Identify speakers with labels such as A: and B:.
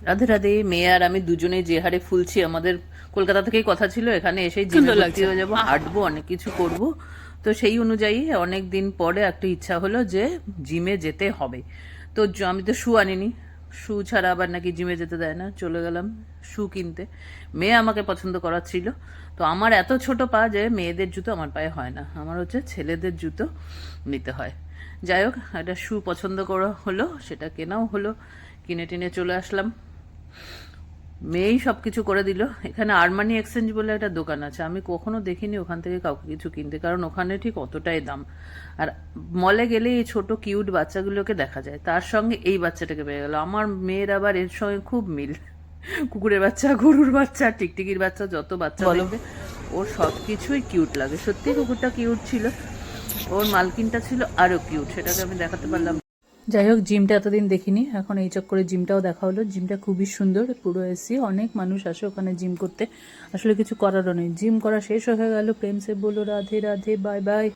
A: রাধে রাধে। মেয়ে আর আমি দুজনেই যে হারে ফুলছি, আমাদের কলকাতা থেকেই কথা ছিল এখানে এসেই জিমে ভর্তি হয়ে যাবো, হাঁটবো, অনেক কিছু করব। তো সেই অনুযায়ী অনেক দিন পরে একটা ইচ্ছা হলো যে জিমে যেতে হবে। তো আমি তো শু আনিনি, শু ছাড়া আবার নাকি জিমে যেতে দেয় না। চলে গেলাম শু কিনতে। মেয়ে আমাকে পছন্দ করাচ্ছিল। তো আমার এত ছোট পা যে মেয়েদের জুতো আমার পায়ে হয় না, আমার হচ্ছে ছেলেদের জুতো নিতে হয়। যাই হোক, একটা শু পছন্দ করা হলো, সেটা কেনাও হলো। কিনে টিনে চলে আসলাম। মেয়েই সব কিছু করে দিল। এখানে আরমানি এক্সচেঞ্জ বলে একটা দোকান আছে, আমি কখনো দেখিনি ওখান থেকে কাউকে কিছু কিনতে, কারণ ওখানে ঠিক অতটাই দাম। আর মলে গেলে এই ছোট কিউট বাচ্চাগুলোকে দেখা যায়, তার সঙ্গে এই বাচ্চাটাকে পেয়ে গেল। আমার মেয়ের আবার এর সঙ্গে খুব মিল। কুকুরের বাচ্চা, গরুর বাচ্চা, টিকটিকির বাচ্চা, যত বাচ্চা দেখবে ওর সব কিছুই কিউট লাগে। সত্যি কুকুরটা কিউট ছিল, ওর মালকিনটা ছিল আরো কিউট, সেটাকে আমি দেখাতে পারলাম। যাই হোক, জিমটা এতদিন দেখিনি, এখন এই চক্করে জিমটাও দেখা হলো। জিমটা খুবই সুন্দর, পুরো এসি, অনেক মানুষ আসে ওখানে জিম করতে। আসলে কিছু করারও নেই, জিম করা শেষ হয়ে গেল। প্রেম সে বলো রাধে রাধে, বাই বাই।